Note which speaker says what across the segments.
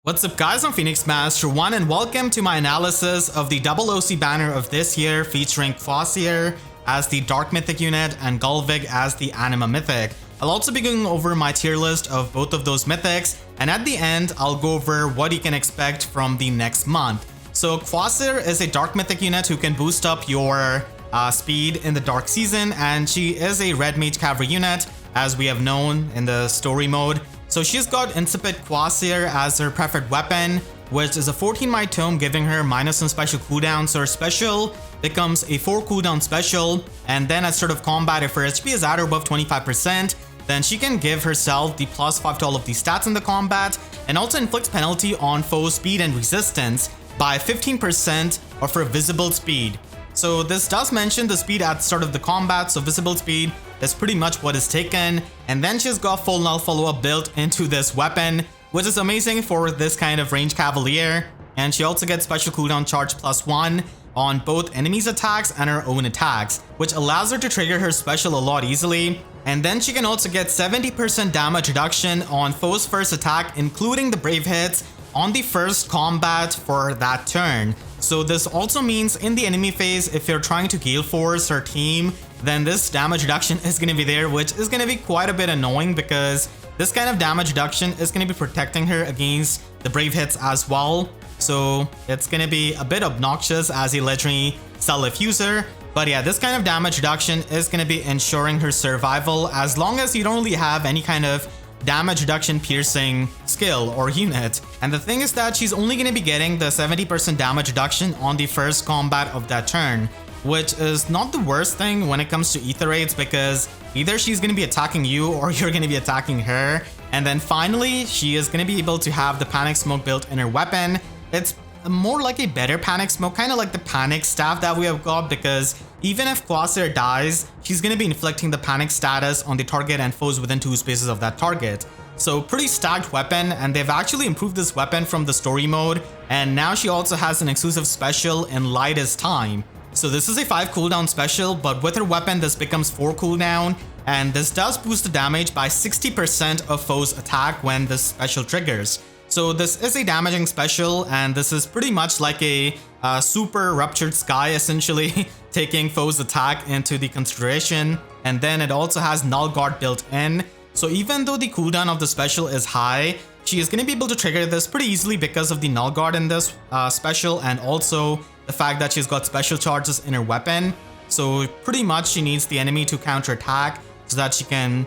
Speaker 1: What's up guys, I'm Phoenix Master 1 and welcome to my analysis of the Double OC banner of this year featuring Kvasir as the Dark Mythic unit and Gullveig as the Anima Mythic. I'll also be going over my tier list of both of those mythics, and at the end I'll go over what you can expect from the next month. So Kvasir is a Dark Mythic unit who can boost up your speed in the Dark Season, and she is a Red Mage Cavalry unit as we have known in the story mode. So she's got Incipit Kvasir as her preferred weapon, which is a 14 might tome giving her minus some special cooldown. So her special becomes a 4 cooldown special, and then at start of combat, if her HP is at or above 25%, then she can give herself the +5 to all of these stats in the combat, and also inflicts penalty on foe speed and resistance by 15% of her visible speed. So this does mention the speed at the start of the combat, so visible speed is pretty much what is taken. And then she's got full null follow-up built into this weapon, which is amazing for this kind of range cavalier. And she also gets special cooldown charge +1 on both enemies' attacks and her own attacks, which allows her to trigger her special a lot easily. And then she can also get 70% damage reduction on foe's first attack, including the brave hits, on the first combat for that turn. So this also means in the enemy phase, if you're trying to gale force her team, then this damage reduction is going to be there, which is going to be quite a bit annoying because this kind of damage reduction is going to be protecting her against the brave hits as well. So it's going to be a bit obnoxious as a legendary cell-life user. But yeah, this kind of damage reduction is going to be ensuring her survival as long as you don't really have any kind of damage reduction piercing skill or unit. And the thing is that she's only going to be getting the 70% damage reduction on the first combat of that turn, which is not the worst thing when it comes to ether raids, because either she's going to be attacking you or you're going to be attacking her. And then finally, she is going to be able to have the panic smoke built in her weapon. It's more like a better panic smoke, kind of like the panic staff that we have got, because even if Kvasir dies, she's going to be inflicting the panic status on the target and foes within 2 spaces of that target. So pretty stacked weapon, and they've actually improved this weapon from the story mode, and now she also has an exclusive special in Light is Time. So this is a 5 cooldown special, but with her weapon this becomes 4 cooldown, and this does boost the damage by 60% of foes attack when this special triggers. So this is a damaging special, and this is pretty much like a super Ruptured Sky essentially, taking foes attack into the consideration. And then it also has Null Guard built in. So even though the cooldown of the special is high, she is going to be able to trigger this pretty easily because of the Null Guard in this special, and also the fact that she's got special charges in her weapon. So pretty much she needs the enemy to counterattack so that she can,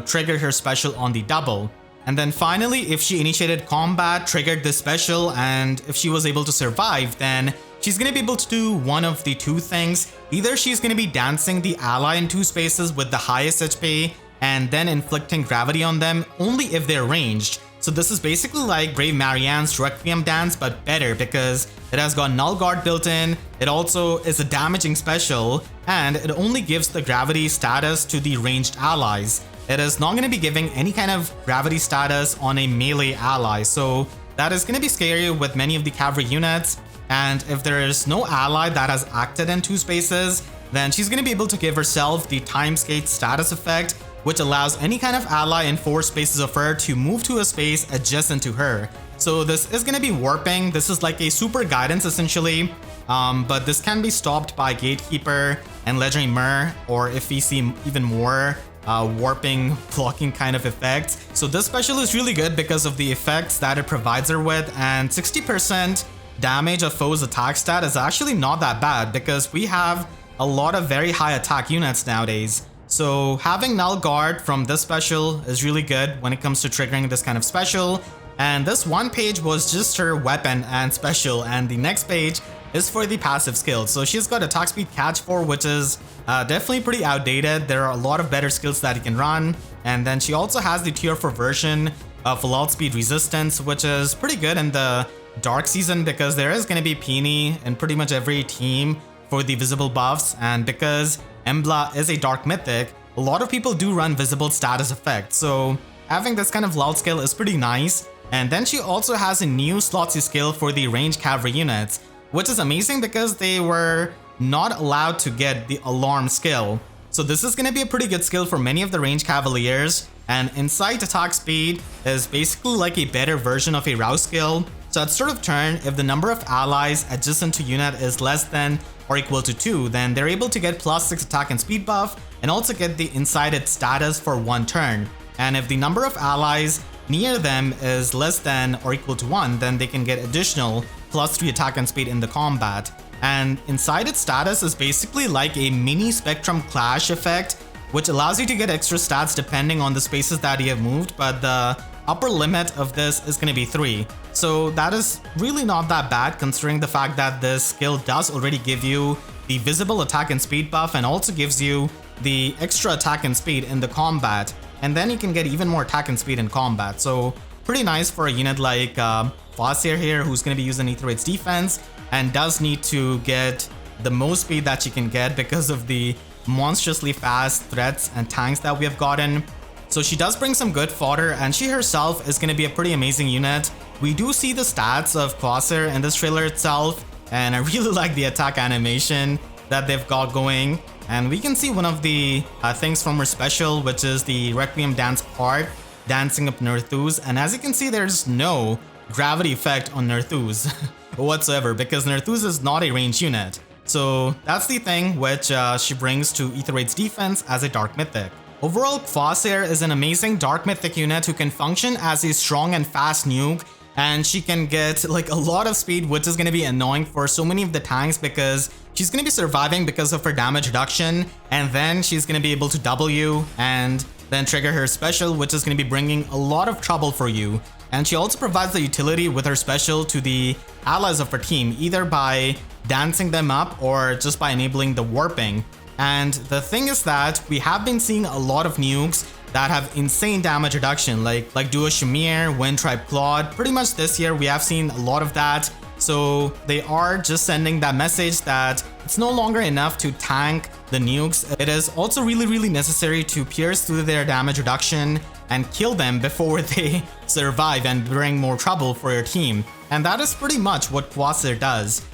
Speaker 1: trigger her special on the double. And then finally, if she initiated combat, triggered this special, and if she was able to survive, then she's going to be able to do one of the 2 things. Either she's going to be dancing the ally in 2 spaces with the highest HP and then inflicting gravity on them only if they're ranged. So this is basically like Brave Marianne's Requiem dance, but better because it has got Null Guard built in. It also is a damaging special, and it only gives the gravity status to the ranged allies. It is not going to be giving any kind of gravity status on a melee ally, so that is going to be scary with many of the cavalry units. And if there is no ally that has acted in 2 spaces, then she's going to be able to give herself the Time Skate status effect, which allows any kind of ally in 4 spaces of her to move to a space adjacent to her. So this is going to be warping. This is like a super guidance essentially, but this can be stopped by Gatekeeper and Legendary Mirror, or if we see even more warping blocking kind of effects. So this special is really good because of the effects that it provides her with, and 60% damage of foes attack stat is actually not that bad because we have a lot of very high attack units nowadays. So having Null Guard from this special is really good when it comes to triggering this kind of special. And this one page was just her weapon and special, and the next page is for the passive skills. So she's got attack speed catch 4, which is definitely pretty outdated. There are a lot of better skills that you can run. And then she also has the tier 4 version of Lull Speed Resistance, which is pretty good in the Dark Season because there is going to be Peony in pretty much every team for the visible buffs. And because Embla is a Dark Mythic, a lot of people do run visible status effects. So having this kind of Lull skill is pretty nice. And then she also has a new Slotsy skill for the ranged cavalry units, which is amazing because they were not allowed to get the Alarm skill. So this is going to be a pretty good skill for many of the ranged cavaliers. and Insight attack speed is basically like a better version of a Rouse skill. So at start of turn, if the number of allies adjacent to unit is less than or equal to 2, then they're able to get +6 attack and speed buff and also get the Incited status for 1 turn. And if the number of allies near them is less than or equal to 1, then they can get additional +3 attack and speed in the combat. And Incited status is basically like a mini Spectrum Clash effect, which allows you to get extra stats depending on the spaces that you have moved, but the upper limit of this is going to be 3. So that is really not that bad considering the fact that this skill does already give you the visible attack and speed buff and also gives you the extra attack and speed in the combat. And then you can get even more attack and speed in combat. So pretty nice for a unit like Kvasir here, who's going to be using Ether Raid's defense and does need to get the most speed that she can get because of the monstrously fast threats and tanks that we have gotten. So she does bring some good fodder, and she herself is going to be a pretty amazing unit. We do see the stats of Kvasir in this trailer itself, and I really like the attack animation that they've got going. And we can see one of the things from her special, which is the Requiem dance part, dancing up Nerthus. And as you can see, there's no gravity effect on Nerthus whatsoever, because Nerthus is not a ranged unit. So that's the thing which she brings to Ether Raid's defense as a Dark Mythic. Overall, Kvasir is an amazing Dark Mythic unit who can function as a strong and fast nuke, and she can get like a lot of speed, which is going to be annoying for so many of the tanks because she's going to be surviving because of her damage reduction, and then she's going to be able to W and then trigger her special, which is going to be bringing a lot of trouble for you. And she also provides the utility with her special to the allies of her team, either by dancing them up or just by enabling the warping. And the thing is that we have been seeing a lot of nukes that have insane damage reduction, like Duo Shamir, Wind Tribe Claude. Pretty much this year we have seen a lot of that. So they are just sending that message that it's no longer enough to tank the nukes. It is also really necessary to pierce through their damage reduction and kill them before they survive and bring more trouble for your team. And that is pretty much what Kvasir does.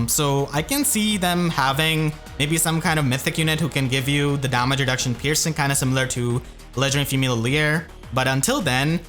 Speaker 1: So I can see them having maybe some kind of mythic unit who can give you the damage reduction piercing, kind of similar to Legendary Female Leer. But until then,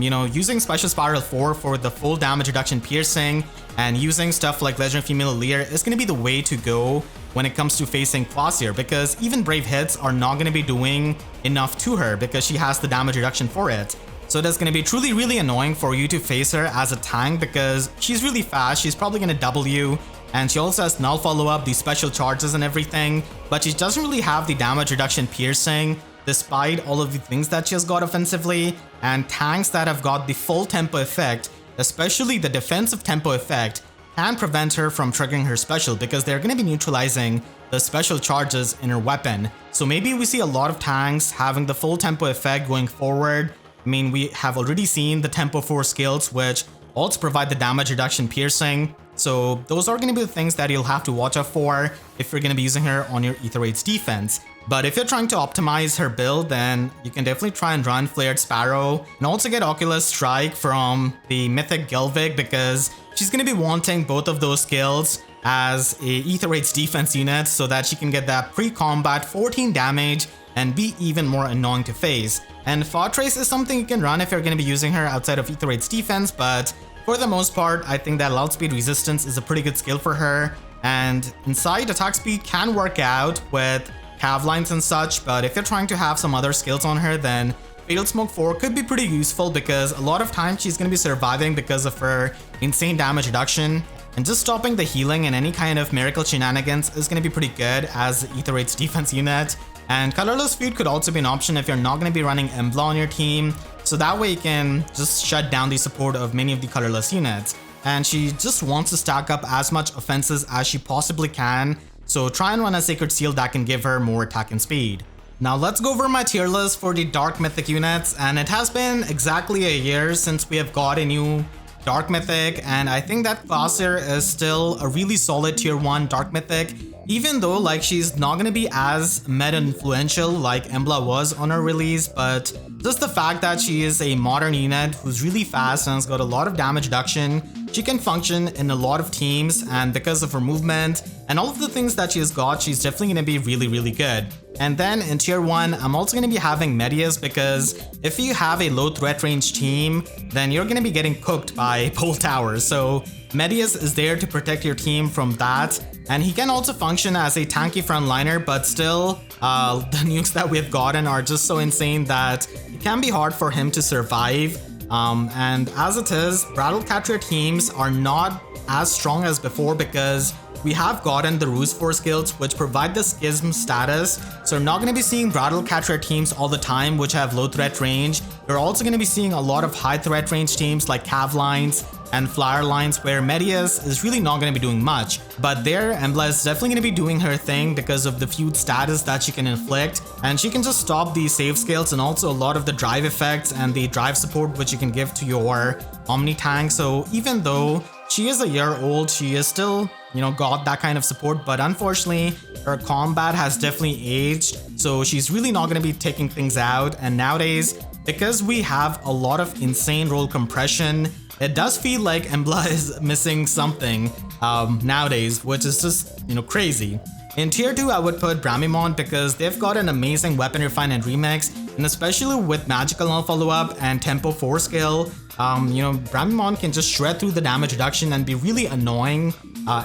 Speaker 1: using Special Spiral 4 for the full damage reduction piercing and using stuff like Legendary Female Leer is going to be the way to go when it comes to facing Kvasir, because even Brave hits are not going to be doing enough to her because she has the damage reduction for it. So it is going to be truly really annoying for you to face her as a tank because she's really fast, she's probably going to double you, and she also has null follow-up, these special charges and everything, but she doesn't really have the damage reduction piercing despite all of the things that she has got offensively. And tanks that have got the full tempo effect, especially the defensive tempo effect, can prevent her from triggering her special because they're going to be neutralizing the special charges in her weapon. So maybe we see a lot of tanks having the full tempo effect going forward. I mean, we have already seen the Tempo 4 skills, which also provide the damage reduction piercing. So those are going to be the things that you'll have to watch out for if you're going to be using her on your Ether Raid's defense. But if you're trying to optimize her build, then you can definitely try and run Flared Sparrow and also get Oculus Strike from the Mythic Gullveig, because she's going to be wanting both of those skills as a Ether Raid's defense unit so that she can get that pre-combat 14 damage and be even more annoying to face. And Fortress is something you can run if you're going to be using her outside of Ether Raid's defense, but for the most part, I think that loud speed resistance is a pretty good skill for her. And inside, attack speed can work out with Cav lines and such, but if you're trying to have some other skills on her, then Fatal Smoke 4 could be pretty useful because a lot of times she's going to be surviving because of her insane damage reduction. And just stopping the healing and any kind of miracle shenanigans is going to be pretty good as Ether Raid's defense unit. And Colorless Feud could also be an option if you're not going to be running Embla on your team, so that way you can just shut down the support of many of the colorless units. And she just wants to stack up as much offenses as she possibly can, so try and run a Sacred Seal that can give her more attack and speed. Now let's go over my tier list for the Dark Mythic units, and it has been exactly a year since we have got a new Dark Mythic, and I think that Kvasir is still a really solid tier 1 Dark Mythic, even though like she's not gonna be as meta influential like Embla was on her release, but just the fact that she is a modern unit who's really fast and has got a lot of damage reduction she can function in a lot of teams, and because of her movement and all of the things that she has got, she's definitely going to be really good. And then in tier 1, I'm also going to be having Medius, because if you have a low threat range team, then you're going to be getting cooked by pole towers. So Medius is there to protect your team from that, and he can also function as a tanky frontliner, but still the nukes that we've gotten are just so insane that it can be hard for him to survive. And as it is, Rattlecatcher teams are not as strong as before, because we have gotten the Ruse Force guilds, which provide the Schism status. So we're not going to be seeing Rattlecatcher teams all the time, which have low threat range. You're also going to be seeing a lot of high threat range teams like Cav lines and Flyer lines, where Medius is really not going to be doing much. But there, Embla is definitely going to be doing her thing because of the feud status that she can inflict, and she can just stop the save scales and also a lot of the drive effects and the drive support which you can give to your Omni tank. So even though she is a year old, she is still, got that kind of support, but unfortunately her combat has definitely aged, so she's really not going to be taking things out. And nowadays, because we have a lot of insane roll compression, it does feel like Embla is missing something nowadays, which is just, crazy. In tier 2, I would put Bramimon, because they've got an amazing weapon refine and remix, and especially with magical null follow-up and tempo 4 skill, Bramimon can just shred through the damage reduction and be really annoying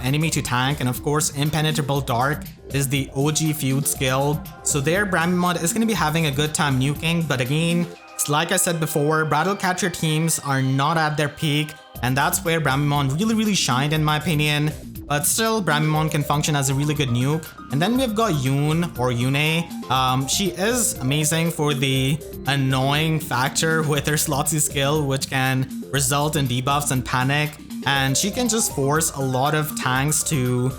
Speaker 1: enemy to tank. And of course, Impenetrable Dark is the OG feud skill, so there Bramimon is going to be having a good time nuking. But again, like I said before, Rattlecatcher teams are not at their peak, and that's where Bramimon really shined in my opinion. But still, Bramimon can function as a really good nuke. And then we've got Yune or Yune. She is amazing for the annoying factor with her Slotsy skill, which can result in debuffs and panic. And she can just force a lot of tanks to,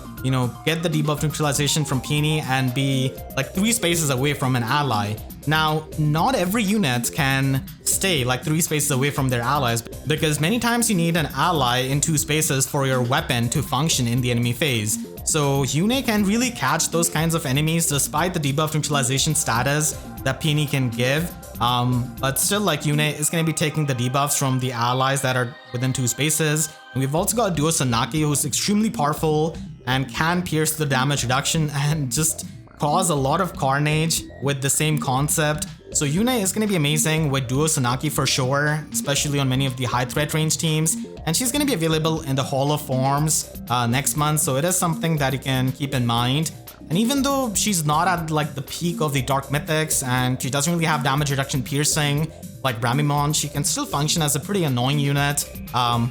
Speaker 1: get the debuff neutralization from Peony and be like 3 spaces away from an ally. Now, not every unit can stay like 3 spaces away from their allies, because many times you need an ally in 2 spaces for your weapon to function in the enemy phase. So Yune can really catch those kinds of enemies despite the debuff neutralization status that Peony can give. But still, like, Yune is going to be taking the debuffs from the allies that are within 2 spaces. And we've also got Duo Sanaki, who's extremely powerful and can pierce the damage reduction and just cause a lot of carnage with the same concept. So Yune is going to be amazing with Duo Sanaki for sure, especially on many of the high threat range teams. And she's going to be available in the Hall of Forms next month, so it is something that you can keep in mind. And even though she's not at like the peak of the Dark Mythics and she doesn't really have damage reduction piercing like Bramimon, she can still function as a pretty annoying unit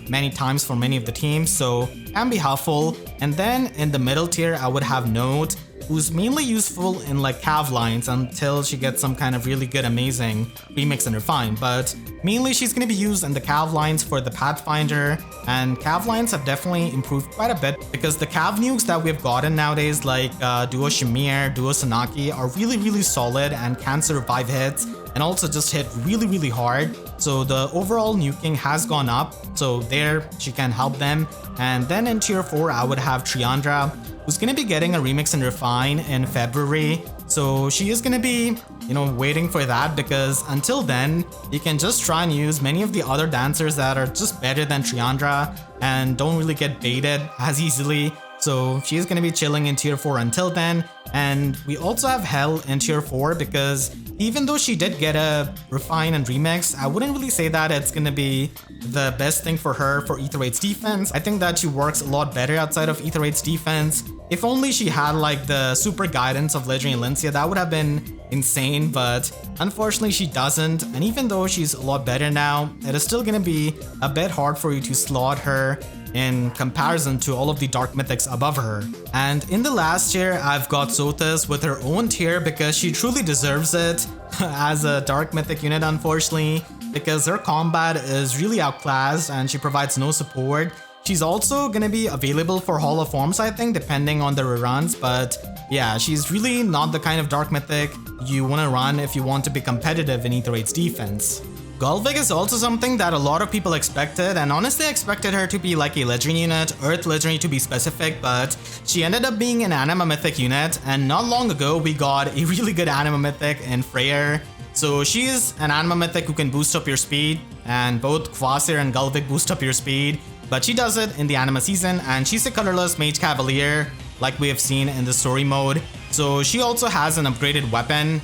Speaker 1: many times for many of the teams, so can be helpful. And then in the middle tier, I would have Note, who's mainly useful in like Cav lines until she gets some kind of really good amazing remix and refine, but mainly she's going to be used in the Cav lines for the Pathfinder. And Cav lines have definitely improved quite a bit, because the Cav nukes that we've gotten nowadays like Duo Shamir, Duo Sanaki are really solid and can survive hits and also just hit really hard. So the overall nuking has gone up, so there she can help them. And then in tier 4, I would have Triandra, who's going to be getting a remix and refine in February. So she is going to be, waiting for that, because until then, you can just try and use many of the other dancers that are just better than Triandra and don't really get baited as easily. So she's going to be chilling in tier 4 until then. And we also have Hell in tier 4, because even though she did get a refine and remix, I wouldn't really say that it's going to be the best thing for her for Ether 8's defense. I think that she works a lot better outside of Ether 8's defense. If only she had like the super guidance of Legendary Lincia, that would have been insane, but unfortunately she doesn't. And even though she's a lot better now, it is still going to be a bit hard for you to slot her in comparison to all of the Dark Mythics above her. And in the last tier, I've got Sothis with her own tier, because she truly deserves it as a Dark Mythic unit, unfortunately, because her combat is really outclassed and she provides no support. She's also going to be available for Hall of Forms, I think, depending on the reruns, but yeah, she's really not the kind of Dark Mythic you want to run if you want to be competitive in Ether 8's defense. Gullveig is also something that a lot of people expected, and honestly I expected her to be like a Legendary unit, Earth Legendary to be specific, but she ended up being an Anima Mythic unit. And not long ago we got a really good Anima Mythic in Freyr. So she's an Anima Mythic who can boost up your speed, and both Kvasir and Gullveig boost up your speed. but she does it in the Anima season, and she's a colorless Mage Cavalier like we have seen in the story mode. So she also has an upgraded weapon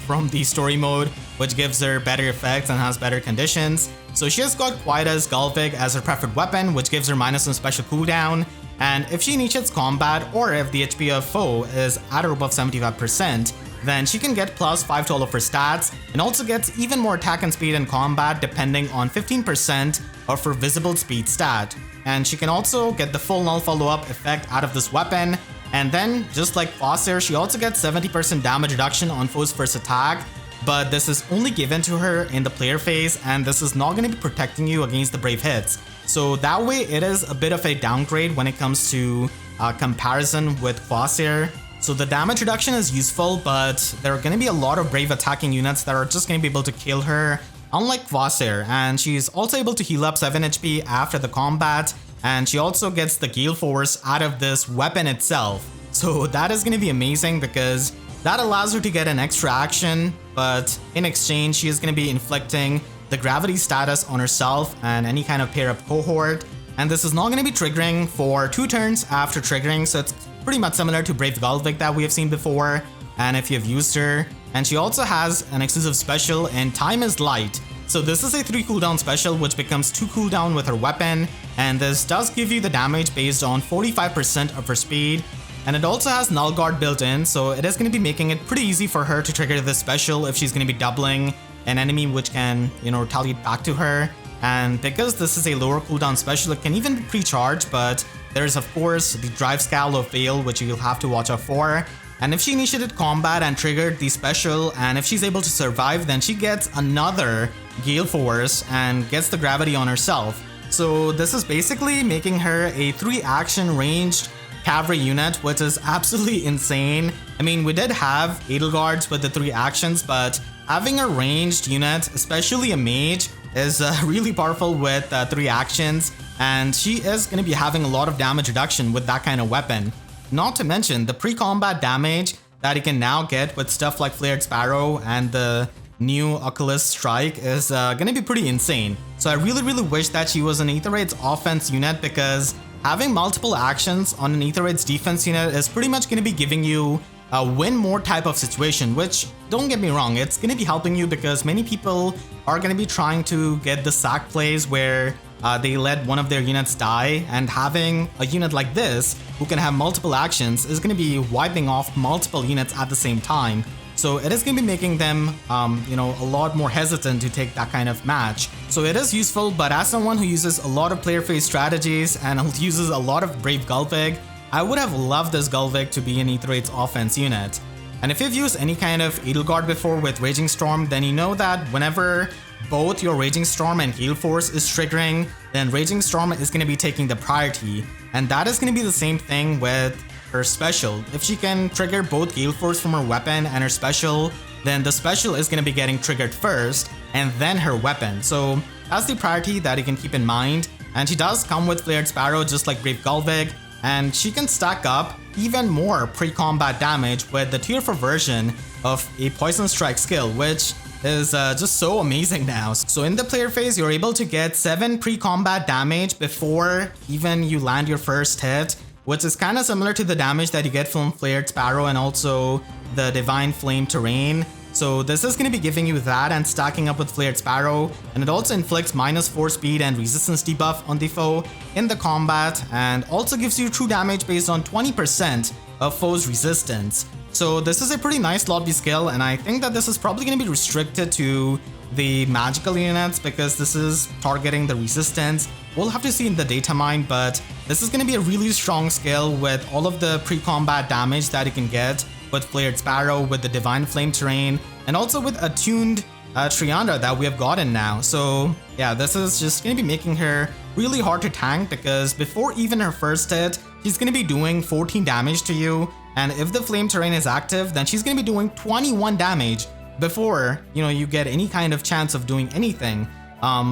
Speaker 1: from the story mode, which gives her better effects and has better conditions. So she has got Quietus Gullveig as her preferred weapon, which gives her -1 special cooldown. And if she initiates combat, or if the HP of foe is at or above 75%, then she can get +5 to all of her stats, and also gets even more attack and speed in combat depending on 15% of her visible speed stat. And she can also get the full null follow-up effect out of this weapon. And then, just like Kvasir, she also gets 70% damage reduction on foe's first attack, but this is only given to her in the player phase, and this is not going to be protecting you against the brave hits. So that way it is a bit of a downgrade when it comes to comparison with Kvasir. So the damage reduction is useful, but there are going to be a lot of brave attacking units that are just going to be able to kill her, unlike Kvasir. And she's also able to heal up 7 HP after the combat, and she also gets the Gale Force out of this weapon itself. So that is going to be amazing because that allows her to get an extra action, but in exchange she is going to be inflicting the gravity status on herself and any kind of pair up cohort. And this is not going to be triggering for 2 turns after triggering, so it's pretty much similar to Brave Gullveig that we have seen before, and if you've used her. And she also has an exclusive special in Time is Light. So this is a 3 cooldown special which becomes 2 cooldown with her weapon, and this does give you the damage based on 45% of her speed. And it also has Null Guard built in, so it is going to be making it pretty easy for her to trigger this special if she's going to be doubling an enemy which can, retaliate back to her. And because this is a lower cooldown special, it can even be pre-charged, but there's of course the Drive Scowl of Veil, which you'll have to watch out for. And if she initiated combat and triggered the special, and if she's able to survive, then she gets another Gale Force and gets the gravity on herself. So this is basically making her a 3 action ranged cavalry unit, which is absolutely insane. I mean, we did have Edelgards with the 3 actions, but having a ranged unit, especially a mage, is really powerful with 3 actions, and she is going to be having a lot of damage reduction with that kind of weapon. Not to mention the pre-combat damage that you can now get with stuff like Flared Sparrow and the new Oculus Strike is going to be pretty insane. So I really wish that she was an Aether Raid's offense unit, because having multiple actions on an Aether Raid's defense unit is pretty much going to be giving you a win more type of situation, which, don't get me wrong, it's going to be helping you because many people are going to be trying to get the sack plays where they let one of their units die, and having a unit like this who can have multiple actions is going to be wiping off multiple units at the same time. So it is going to be making them, a lot more hesitant to take that kind of match. So it is useful, but as someone who uses a lot of player phase strategies and uses a lot of Brave Gullveig, I would have loved this Gullveig to be an Aether Raid's offense unit. And if you've used any kind of Edelgard before with Raging Storm, then you know that whenever both your Raging Storm and Gale Force is triggering, then Raging Storm is going to be taking the priority. And that is going to be the same thing with her special. If she can trigger both Gale Force from her weapon and her special, then the special is going to be getting triggered first, and then her weapon. So that's the priority that you can keep in mind. And she does come with Flared Sparrow just like Brave Gullveig, and she can stack up even more pre-combat damage with the tier 4 version of a Poison Strike skill, which is just so amazing now. So in the player phase, you're able to get 7 pre-combat damage before even you land your first hit, which is kind of similar to the damage that you get from Flared Sparrow and also the Divine Flame terrain. So this is going to be giving you that and stacking up with Flared Sparrow, and it also inflicts -4 speed and resistance debuff on the foe in the combat, and also gives you true damage based on 20% of foe's resistance. So this is a pretty nice lobby skill, and I think that this is probably going to be restricted to the magical units because this is targeting the resistance. We'll have to see in the data mine, but this is going to be a really strong skill with all of the pre-combat damage that you can get with Flared Sparrow, with the Divine Flame terrain, and also with attuned Triandra that we have gotten now. So yeah, this is just going to be making her really hard to tank because before even her first hit, she's going to be doing 14 damage to you, and if the Flame terrain is active, then she's going to be doing 21 damage before, you get any kind of chance of doing anything.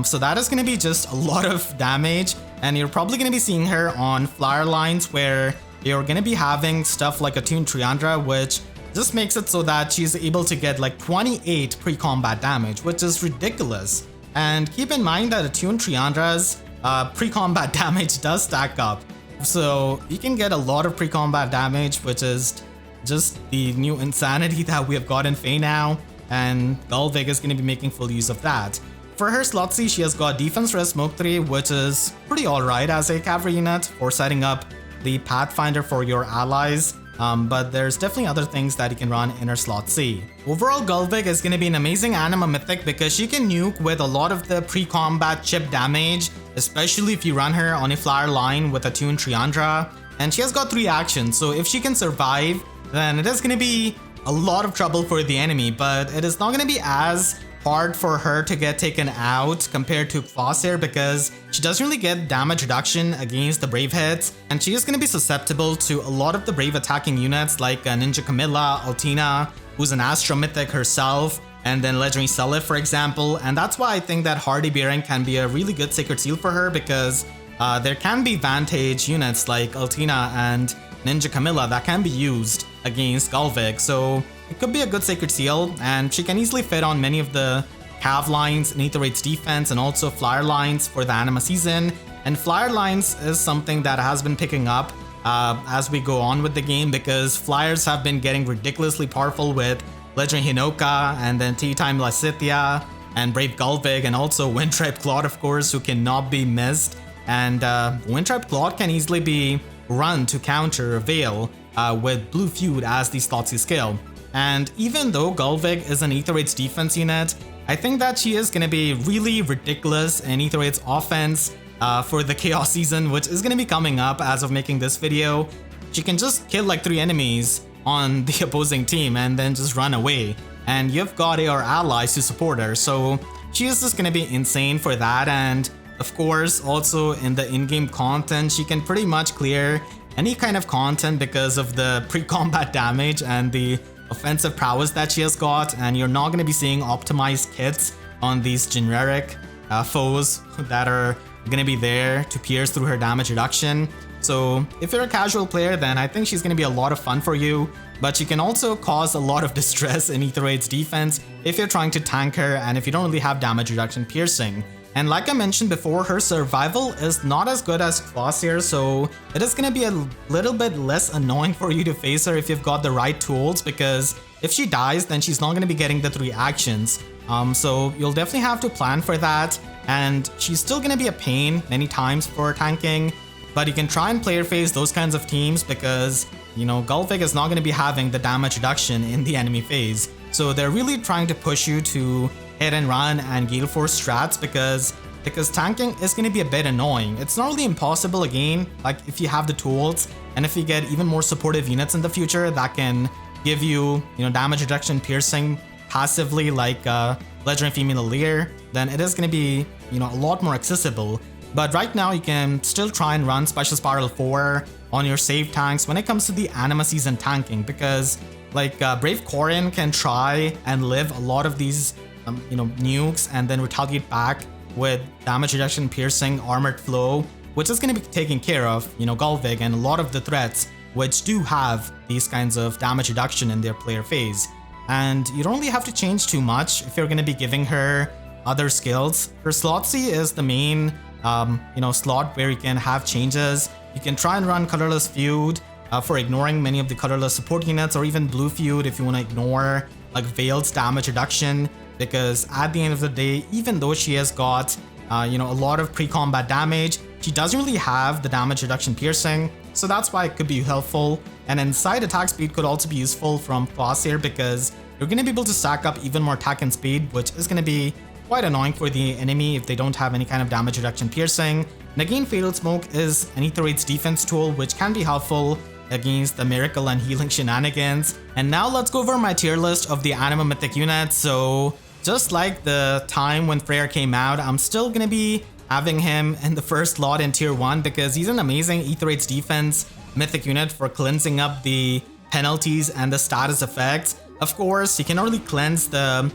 Speaker 1: So that is going to be just a lot of damage, and you're probably going to be seeing her on flyer lines where you're going to be having stuff like Attuned Triandra, which just makes it so that she's able to get like 28 pre-combat damage, which is ridiculous. And keep in mind that Attuned Triandras pre-combat damage does stack up. So you can get a lot of pre-combat damage, which is just the new insanity that we have got in FEH now, and Gullveig is going to be making full use of that. For her slot C, she has got Defense Res Smoke 3, which is pretty alright as a cavalry unit for setting up the Pathfinder for your allies, but there's definitely other things that you can run in her slot C. Overall, Gullveig is going to be an amazing Anima Mythic because she can nuke with a lot of the pre-combat chip damage, especially if you run her on a flyer line with a tuned Triandra, and she has got 3 actions, so if she can survive, then it is going to be a lot of trouble for the enemy, but it is not going to be as hard for her to get taken out compared to Kvasir because she doesn't really get damage reduction against the Brave hits, and she is going to be susceptible to a lot of the Brave attacking units like Ninja Camilla, Altina, who's an Astro Mythic herself, and then Legendary Seliph, for example, and that's why I think that Hardy Bearing can be a really good Sacred Seal for her because there can be Vantage units like Altina and Ninja Camilla that can be used against Gullveig, so it could be a good Sacred Seal, and she can easily fit on many of the Cav lines in Aether Raid's defense and also Flyer lines for the Anima season. And Flyer lines is something that has been picking up as we go on with the game because Flyers have been getting ridiculously powerful with Legendary Hinoka and then Tea-Time Lysithea and Brave Gullveig and also Windtribe Claude, of course, who cannot be missed. And Windtribe Claude can easily be run to counter Veil with Blue Feud as the slot C skill. And even though Gullveig is an Aether Raid's defense unit, I think that she is going to be really ridiculous in Aether Raid's offense for the Chaos season, which is going to be coming up as of making this video. She can just kill like 3 enemies on the opposing team and then just run away. And you've got your allies to support her, so she is just going to be insane for that. And of course, also in the in-game content, she can pretty much clear any kind of content because of the pre-combat damage and the offensive prowess that she has got, and you're not going to be seeing optimized kits on these generic foes that are going to be there to pierce through her damage reduction. So if you're a casual player, then I think she's going to be a lot of fun for you, but she can also cause a lot of distress in Aether Raid's defense if you're trying to tank her and if you don't really have damage reduction piercing. And like I mentioned before, her survival is not as good as Kvasir, so it is going to be a little bit less annoying for you to face her if you've got the right tools, because if she dies, then she's not going to be getting the 3 actions. So you'll definitely have to plan for that, and she's still going to be a pain many times for tanking, but you can try and player phase those kinds of teams because, you know, Gullveig is not going to be having the damage reduction in the enemy phase. So they're really trying to push you to hit and run and Gale Force strats because tanking is going to be a bit annoying. It's not really impossible again, like if you have the tools and if you get even more supportive units in the future that can give you, damage reduction piercing passively like Legendary Female Leer, then it is going to be, a lot more accessible. But right now you can still try and run Special Spiral 4 on your save tanks when it comes to the Anima season tanking because like Brave Korin can try and live a lot of these nukes and then retaliate back with damage reduction, piercing, armored flow, which is going to be taken care of, Gullveig and a lot of the threats which do have these kinds of damage reduction in their player phase. And you don't really have to change too much if you're going to be giving her other skills. Her slot C is the main, slot where you can have changes. You can try and run Colorless Feud for ignoring many of the colorless support units, or even Blue Feud if you want to ignore like Veil's damage reduction. Because at the end of the day, even though she has got, a lot of pre-combat damage, she doesn't really have the damage reduction piercing, so that's why it could be helpful. And then side attack speed could also be useful from Kvasir because you're going to be able to stack up even more attack and speed, which is going to be quite annoying for the enemy if they don't have any kind of damage reduction piercing. And again, Fatal Smoke is an Aether Raid's defense tool, which can be helpful against the miracle and healing shenanigans. And now let's go over my tier list of the Anima Mythic units. So just like the time when Freyr came out, I'm still gonna be having him in the first lot in tier 1 because he's an amazing Aether Raid's defense mythic unit for cleansing up the penalties and the status effects. Of course, he can only cleanse the,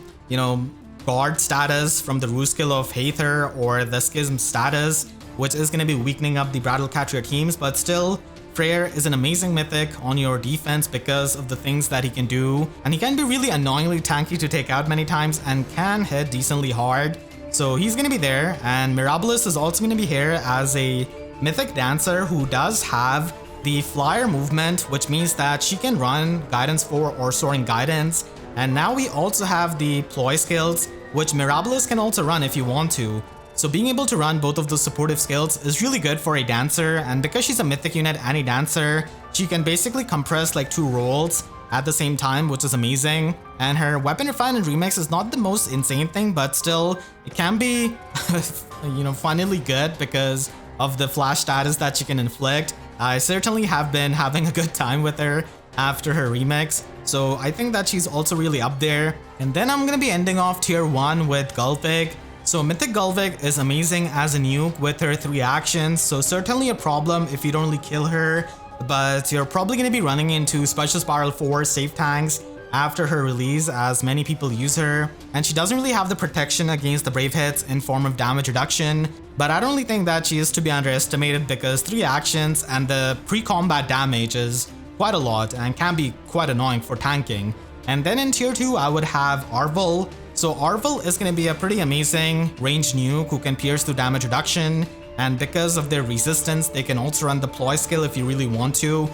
Speaker 1: guard status from the root skill of Haether or the schism status, which is gonna be weakening up the Battle Catcher teams, but still, Freyr is an amazing mythic on your defense because of the things that he can do, and he can be really annoyingly tanky to take out many times and can hit decently hard. So he's gonna be there, and Mirabilis is also gonna be here as a Mythic Dancer who does have the Flyer movement, which means that she can run Guidance 4 or Soaring Guidance. And now we also have the Ploy skills, which Mirabilis can also run if you want to. So being able to run both of those supportive skills is really good for a Dancer, and because she's a Mythic unit and a Dancer, she can basically compress like 2 roles at the same time, which is amazing. And her Weapon Refine and Remix is not the most insane thing, but still, it can be, funnily good because of the flash status that she can inflict. I certainly have been having a good time with her after her remix, so I think that she's also really up there. And then I'm gonna be ending off tier 1 with Gullveig. So Mythic Gullveig is amazing as a nuke with her 3 actions, so certainly a problem if you don't really kill her, but you're probably gonna be running into Special Spiral 4 safe tanks after her release, as many people use her, and she doesn't really have the protection against the brave hits in form of damage reduction. But I don't really think that she is to be underestimated because 3 actions and the pre-combat damage is quite a lot and can be quite annoying for tanking. And then in tier 2 I would have Arvel. So Arvel is going to be a pretty amazing ranged nuke who can pierce through damage reduction, and because of their resistance they can also run the Ploy skill if you really want to.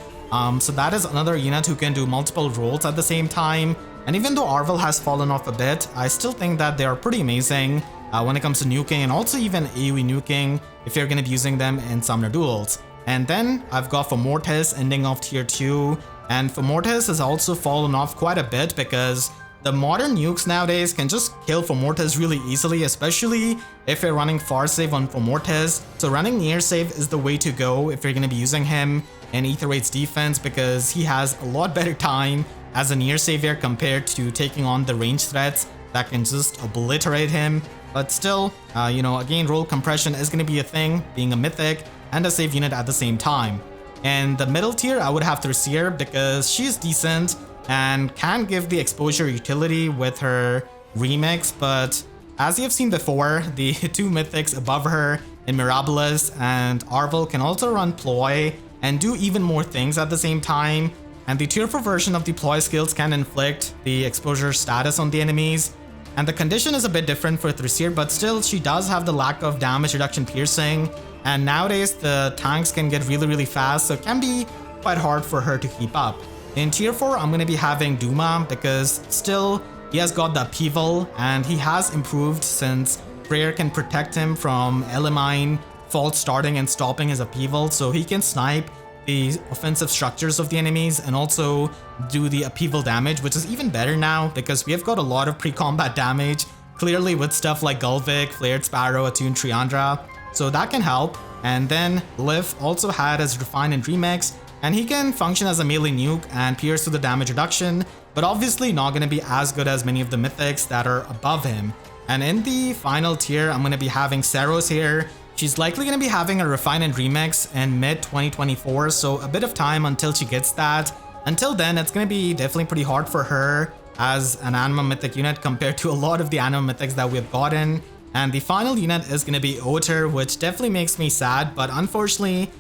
Speaker 1: So that is another unit who can do multiple roles at the same time. And even though Arvel has fallen off a bit, I still think that they are pretty amazing when it comes to nuking, and also even AoE nuking if you're going to be using them in Summoner duels. And then I've got Fomortis ending off tier 2, and Fomortis has also fallen off quite a bit because the modern nukes nowadays can just kill Fomortis really easily, especially if you're running far save on Fomortis. So running near save is the way to go if you're going to be using him in Aether Raid's defense, because he has a lot better time as a near savior compared to taking on the range threats that can just obliterate him. But still, again, role compression is going to be a thing, being a mythic and a save unit at the same time. In the middle tier, I would have Thrasier because she's decent and can give the exposure utility with her remix, but as you have seen before, the 2 mythics above her in Mirabilis and Arvel can also run Ploy and do even more things at the same time. And the tier 4 version of the Ploy skills can inflict the exposure status on the enemies. And the condition is a bit different for Thrasier, but still she does have the lack of damage reduction piercing. And nowadays the tanks can get really fast, so it can be quite hard for her to keep up. In tier 4, I'm going to be having Duma because still he has got the upheaval and he has improved since Prayer can protect him from Elimine false starting and stopping his upheaval, so he can snipe the offensive structures of the enemies and also do the upheaval damage, which is even better now because we have got a lot of pre-combat damage, clearly with stuff like Gullveig, Flared Sparrow, Attuned Triandra, so that can help. And then Lif also had his Refine and Remix, and he can function as a melee nuke and pierce through the damage reduction, but obviously not going to be as good as many of the mythics that are above him. And in the final tier, I'm going to be having Saros here. She's likely going to be having a Refine and Remix in mid-2024, so a bit of time until she gets that. Until then, it's going to be definitely pretty hard for her as an Anima Mythic unit compared to a lot of the Anima Mythics that we've gotten. And the final unit is going to be Oter, which definitely makes me sad, but unfortunately,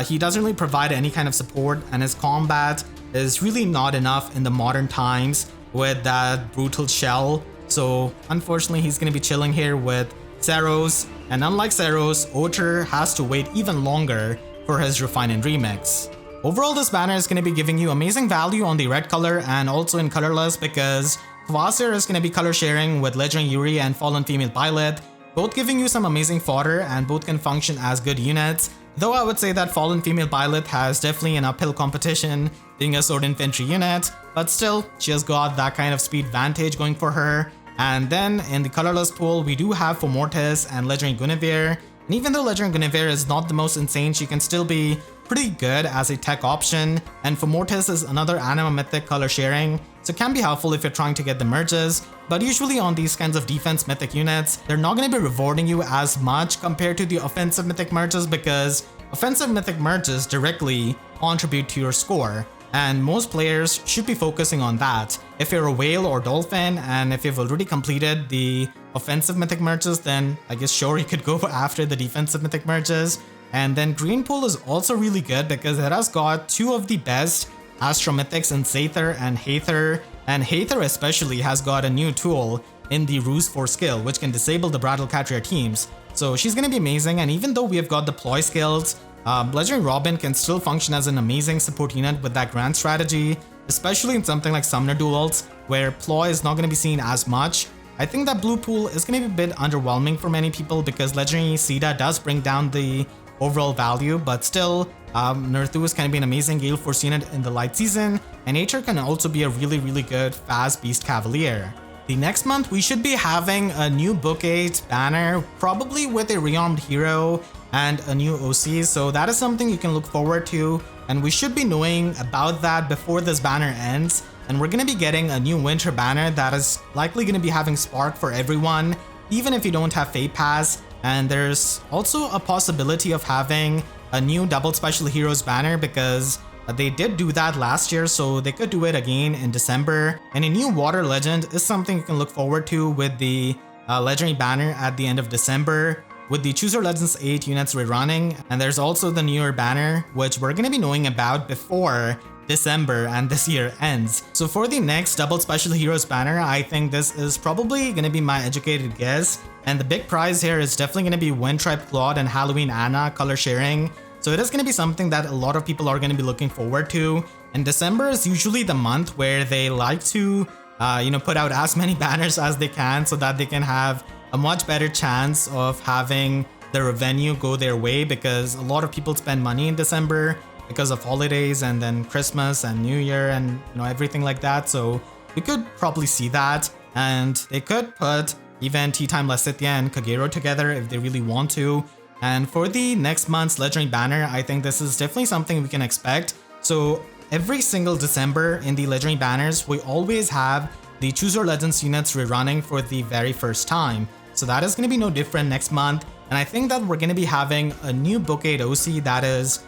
Speaker 1: he doesn't really provide any kind of support, and his combat is really not enough in the modern times with that brutal shell. So unfortunately, he's going to be chilling here with Saros, and unlike Saros, Oter has to wait even longer for his Refine and Remix. Overall, this banner is going to be giving you amazing value on the red color and also in colorless because Kvasir is going to be color sharing with Legendary Yuri and Fallen Female Pilot, both giving you some amazing fodder and both can function as good units. Though I would say that Fallen Female Pilot has definitely an uphill competition being a sword infantry unit, but still, she has got that kind of speed vantage going for her. And then in the colorless pool, we do have Fomortis and Legendary Guinevere. And even though Legendary Guinevere is not the most insane, she can still be pretty good as a tech option. And Fomortis is another Anima Mythic color sharing, so it can be helpful if you're trying to get the merges. But usually on these kinds of defense mythic units, they're not going to be rewarding you as much compared to the offensive mythic merges because offensive mythic merges directly contribute to your score. And most players should be focusing on that. If you're a whale or dolphin, and if you've already completed the offensive mythic merges, then I guess sure you could go after the defensive mythic merges. And then green pool is also really good because it has got 2 of the best Astro Mythics in Sather and Haether. And Haether especially has got a new tool in the Ruse 4 skill, which can disable the Brattle Cat Rare teams. So she's gonna be amazing, and even though we have got the Ploy skills, Legendary Robin can still function as an amazing support unit with that grand strategy, especially in something like Summoner Duels, where Ploy is not gonna be seen as much. I think that blue pool is gonna be a bit underwhelming for many people because Legendary Sita does bring down the overall value, but still, Nerthus can be an amazing Gale Force unit in the light season, and Nature can also be a really good fast Beast Cavalier. The next month, we should be having a new Book 8 banner, probably with a rearmed hero and a new OC, so that is something you can look forward to, and we should be knowing about that before this banner ends. And we're going to be getting a new winter banner that is likely going to be having Spark for everyone, even if you don't have Fate Pass. And there's also a possibility of having a new Double Special Heroes banner because they did do that last year, so they could do it again in December. And a new Water Legend is something you can look forward to with the Legendary banner at the end of December, with the Choose Your Legends 8 units rerunning. And there's also the newer banner, which we're going to be knowing about before December and this year ends. So for the next Double Special Heroes banner, I think this is probably going to be my educated guess. And the big prize here is definitely going to be Wind-Tribe Claude and Halloween Anna color sharing. So it is going to be something that a lot of people are going to be looking forward to. And December is usually the month where they like to, put out as many banners as they can so that they can have a much better chance of having the revenue go their way, because a lot of people spend money in December because of holidays and then Christmas and New Year and everything like that. So we could probably see that, and they could put even Tea Time Lasithia and Kagero together if they really want to. And for the next month's Legendary banner, I think this is definitely something we can expect. So every single December in the Legendary banners, we always have the Choose Your Legends units rerunning for the very first time. So that is going to be no different next month. And I think that we're going to be having a new Book 8 OC that is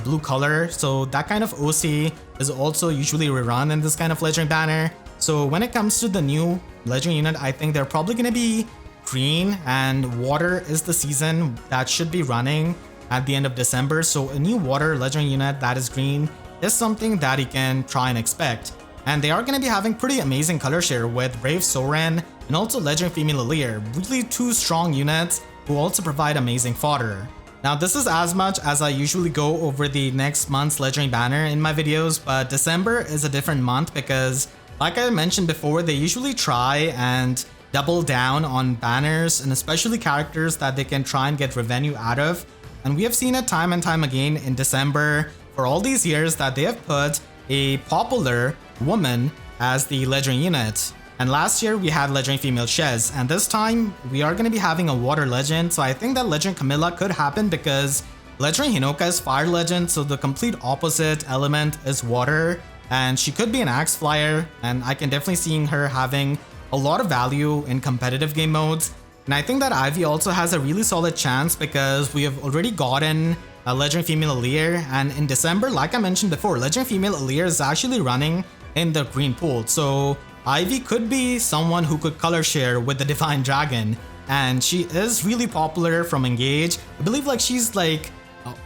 Speaker 1: blue color. So that kind of OC is also usually rerun in this kind of Legendary banner. So when it comes to the new Legendary unit, I think they're probably going to be green, and water is the season that should be running at the end of December. So a new water Legendary unit that is green is something that you can try and expect. And they are going to be having pretty amazing color share with Brave Soren and also Legendary Female Lear, really two strong units who also provide amazing fodder. Now this is as much as I usually go over the next month's Legendary banner in my videos, but December is a different month because, like I mentioned before, they usually try and double down on banners and especially characters that they can try and get revenue out of. And we have seen it time and time again in December for all these years that they have put a popular woman as the Legendary unit. And last year we had Legendary Female Shez, and this time we are going to be having a Water Legend. So I think that Legendary Camilla could happen because Legendary Hinoka is Fire Legend, so the complete opposite element is Water, and she could be an Axe Flyer, and I can definitely see her having a lot of value in competitive game modes. And I think that Ivy also has a really solid chance because we have already gotten a Legendary Female Lear, and in December, like I mentioned before, Legendary Female Lear is actually running in the green pool. So Ivy could be someone who could color share with the Divine Dragon, and she is really popular from Engage. I believe she's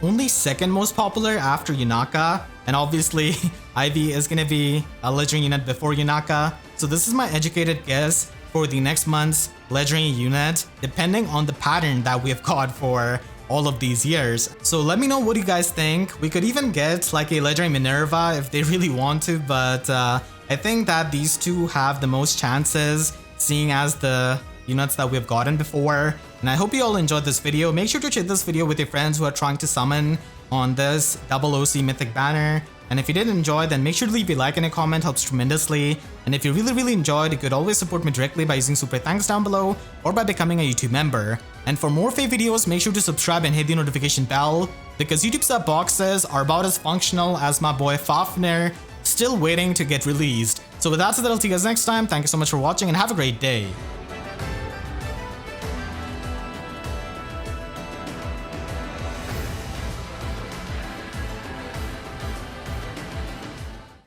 Speaker 1: only second most popular after Yunaka, and obviously Ivy is gonna be a Legendary unit before Yunaka. So this is my educated guess for the next month's Legendary unit, depending on the pattern that we have got for all of these years. So let me know what you guys think. We could even get a Legendary Minerva if they really want to, but I think that these two have the most chances, seeing as the units that we've gotten before. And I hope you all enjoyed this video. Make sure to share this video with your friends who are trying to summon on this Double OC Mythic banner. And if you did enjoy, then make sure to leave a like and a comment, helps tremendously. And if you really enjoyed, you could always support me directly by using super thanks down below or by becoming a YouTube member. And for more FEH videos, make sure to subscribe and hit the notification bell, because YouTube sub boxes are about as functional as my boy Fafnir, still waiting to get released. So with that said, I'll see you guys next time. Thank you so much for watching and have a great day.